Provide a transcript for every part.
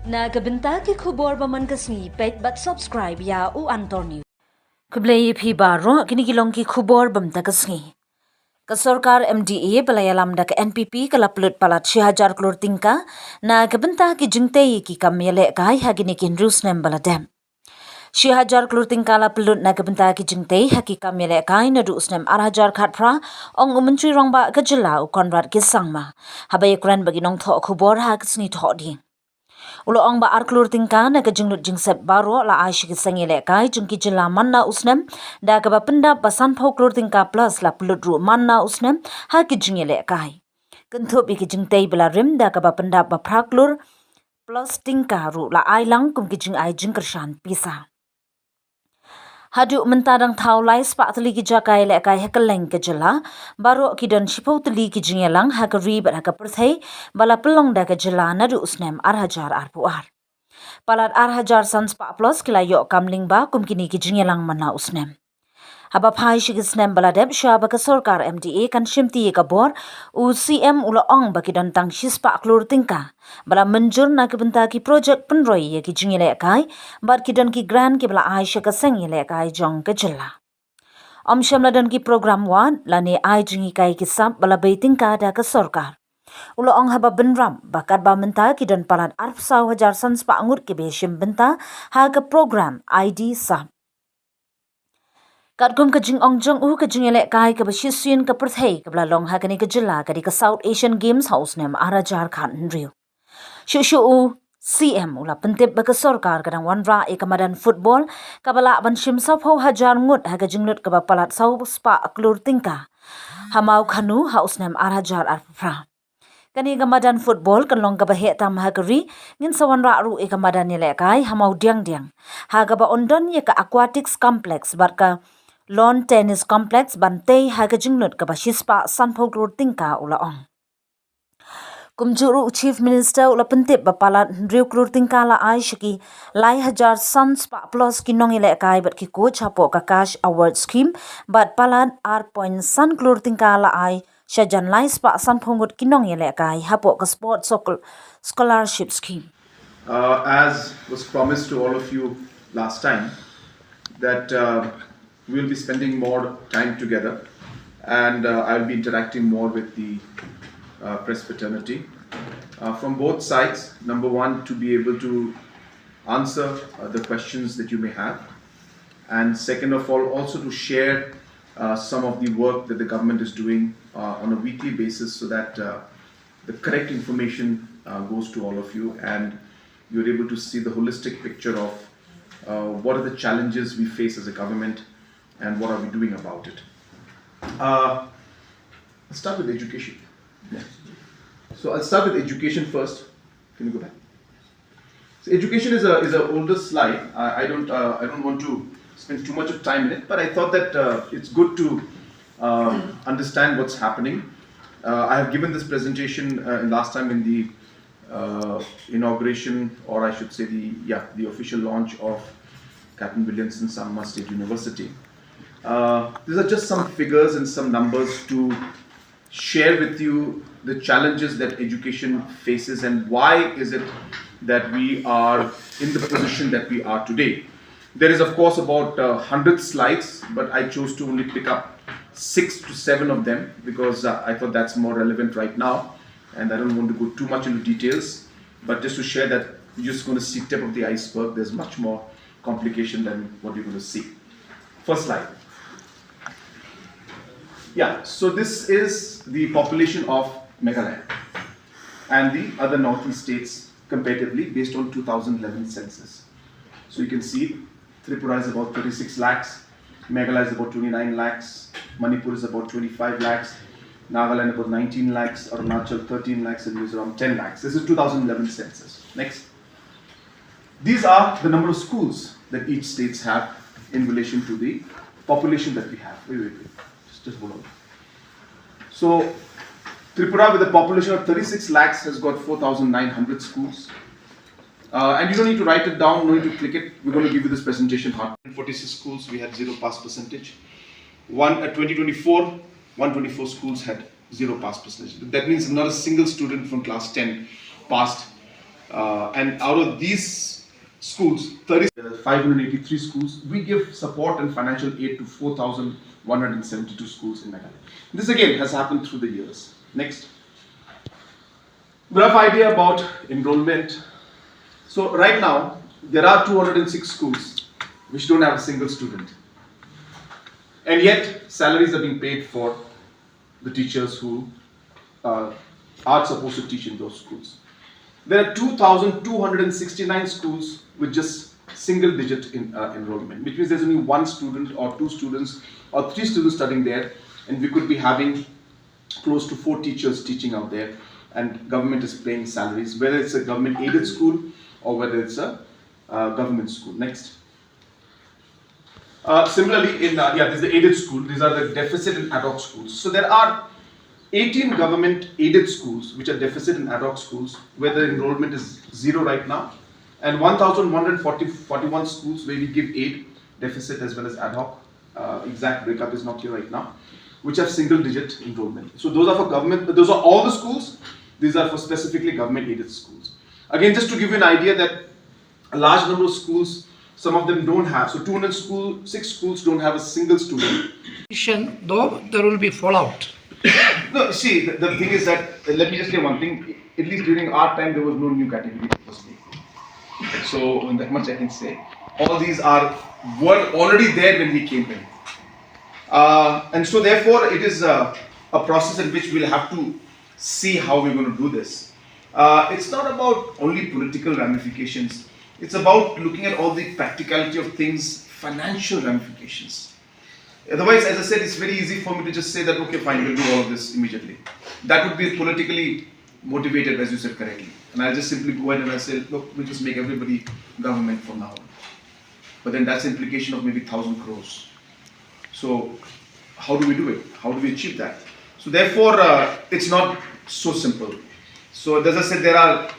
Nagabenta ki khubor baman kasni pet but subscribe ya u antor news. Kublay phi baro kinigilong ki khubor bamta kasni. Ka sorkar MDA balayalam da ka NPP kalaplut palat 6,000 klur tingka nagabenta ki jingtei ki kamyele kai hagini ki hynriew snem baladem. 6,000 klur tingka la pelut nagabenta ki jingtei haki kamyele kai nadu snem 8,000 khatpra ong umentri rongba ka jela u Conrad ki Sangma. Habay kran bagi nong tho khubor ha kasni tho di. Ulo ong ba klur tingka na ka jinglut jingsep baro la aishi ki sangile kai jungki jela manna usnem da ka ba penda basan phau klur tingka plus la pelut ru manna usnem ha ki jingile kai. Kentup ki jingtei bela rim da ka ba penda ba praklur plus tingka ru la ai lang kum ki jing ai jingkershan pisa. Hadu mentadang thau lai spa tali ki jaka ile kai hekeleng ke jela baro ki dan shipau tali ki jingelang hakari bat haka perthai bala pelong da ke jela nadu usnem 8,000 arpuar. Palat 8,000 san spa plus kila yok kamling ba kum kini ki jingelang mana usnem. Haba phai shi ki snem bala deb shaba ka sorkar MDA kan shimti ka bor u CM ula ong ba ki dan tang shispa klur tingka bala menjur na ki benta ki project pynroi ye ki jingile kai bar ki dan ki grand ki bala ai ka sengile kai jong ka jela. Om shamla dan ki program wan lani ai jingi kai ki sap bala baiting ka da ka sorkar. Ulo ong haba benram bakat ba menta ki dan palat 4,000 san spa angut ki be shim benta ha ka program ID sap. Kat kum ka jing ong jong u ka jing ele kai ka bashisin ka perthei ka bla long ha ka ni ka jila ka di ka South Asian Games house nem arajar khan hynriew. Shu u CM ula pentip ba ka sorkar ka dang wanra e ka madan football ka bala ban shim sa phau hajar ngut ha ka jinglut ka ba palat sau spa klur tingka. Hamau khanu house nem arajar arfra. Kani ka madan football kan long ka ba he tam ha ka ri ngin sa wanra ru e ka madan ni le kai hamau diang diang. Ha ka ba ondon ye ka aquatics complex bar ka lawn tennis complex bantei haga jingnut ka bashispa sanpho klur tingka ula ong. Kumjuru Chief Minister ula pentip bapalat hynriew klur tingka la ai shiki lai hajar san spa plus ki nong ile kai bat ki coach hapo ka cash award scheme bat palat R. san klur tingka la ai shajan lai spa sanpho ngut ki nong ile kai hapo ka sport scholarship scheme. As was promised to all of you last time, that we'll be spending more time together, and I'll be interacting more with the press fraternity from both sides. Number one, to be able to answer the questions that you may have, and second of all, also to share some of the work that the government is doing on a weekly basis, so that the correct information goes to all of you, and you're able to see the holistic picture of what are the challenges we face as a government and what are we doing about it. Let's start with education. Yeah. So I'll start with education first. Can you go back? So education is a older slide. I don't want to spend too much of time in it, but I thought that it's good to understand what's happening. I have given this presentation last time in the inauguration, or I should say the official launch of Captain Williamson Sangma State University. These are just some figures and some numbers to share with you the challenges that education faces and why is it that we are in the position that we are today. There is of course about 100 slides, but I chose to only pick up 6 to 7 of them because I thought that's more relevant right now, and I don't want to go too much into details, but just to share that you're just going to see tip of the iceberg. There's much more complication than what you're going to see. First slide. Yeah, so this is the population of Meghalaya and the other northeast states comparatively based on 2011 census. So you can see Tripura is about 36 lakhs, Meghalaya is about 29 lakhs, Manipur is about 25 lakhs, Nagaland about 19 lakhs, Arunachal 13 lakhs, and Mizoram 10 lakhs. This is 2011 census. Next. These are the number of schools that each states have in relation to the population that we have. Wait. Just hold on. So Tripura with a population of 36 lakhs has got 4,900 schools. And you don't need to write it down, no need to click it. We're going to give you this presentation hard. 46 schools, we had 0 pass percentage. At 2024, 124 schools had 0 pass percentage. That means not a single student from class 10 passed And out of these schools, 583 schools, we give support and financial aid to 4,172 schools in Meghalaya. This again has happened through the years. Next. Rough idea about enrollment. So right now, there are 206 schools which don't have a single student. And yet, salaries are being paid for the teachers who are supposed to teach in those schools. There are 2,269 schools with just single digit enrollment, which means there's only one student or two students or three students studying there, and we could be having close to 4 teachers teaching out there, and government is paying salaries, whether it's a government aided school or whether it's a government school. Next. Similarly, this is the aided school. These are the deficit and ad hoc schools. So there are 18 government aided schools which are deficit and ad hoc schools where the enrollment is 0 right now, and 1,141 schools where we give aid, deficit as well as ad hoc. Exact breakup is not here right now, which have single digit enrollment. So those are for government, those are all the schools. These are for specifically government aided schools. Again, just to give you an idea that a large number of schools, some of them don't have. So 206 schools don't have a single student. Though there will be fallout. No, see, the thing is that, let me just say one thing, at least during our time, there was no new category that was made. So, that much I can say. All these were already there when we came in. And so, therefore, it is a process in which we'll have to see how we're going to do this. It's not about only political ramifications. It's about looking at all the practicality of things, financial ramifications. Otherwise, as I said, it's very easy for me to just say that, okay, fine, we'll do all of this immediately. That would be politically motivated, as you said correctly. And I'll just simply go ahead and I'll say, look, we'll just make everybody government from now on. But then that's the implication of maybe 1,000 crores. So, how do we do it? How do we achieve that? So, therefore, it's not so simple. So, as I said,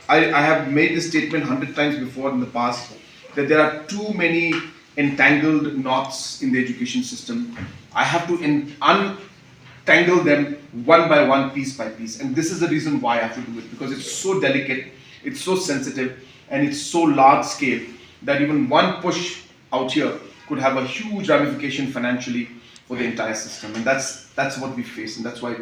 I have made this statement 100 times before in the past, that there are too many entangled knots in the education system. I have to untangle them one by one, piece by piece. And this is the reason why I have to do it, because it's so delicate, it's so sensitive, and it's so large scale that even one push out here could have a huge ramification financially for the entire system. And that's what we face, and that's why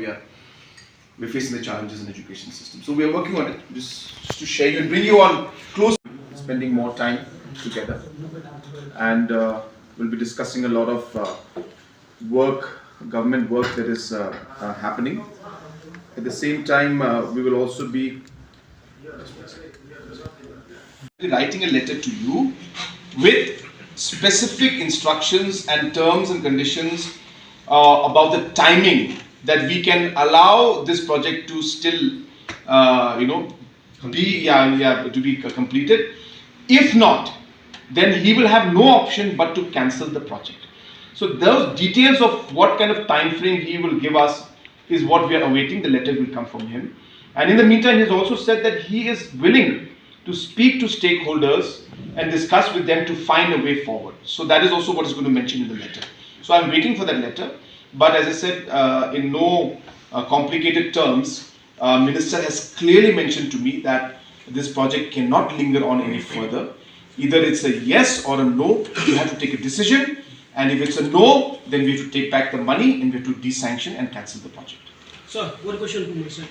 we're facing the challenges in the education system. So we are working on it, just to share you and bring you on close, spending more time together. And we'll be discussing a lot of government work that is happening. At the same time, we will also be writing a letter to you with specific instructions and terms and conditions about the timing that we can allow this project to still, be completed. If not, then he will have no option but to cancel the project. So those details of what kind of time frame he will give us is what we are awaiting. The letter will come from him. And in the meantime, he has also said that he is willing to speak to stakeholders and discuss with them to find a way forward. So that is also what is going to mention in the letter. So I'm waiting for that letter. But as I said, in no complicated terms, Minister has clearly mentioned to me that this project cannot linger on any further. Either it's a yes or a no. We have to take a decision, and if it's a no, then we have to take back the money and we have to desanction and cancel the project. Sir, one question to Minister.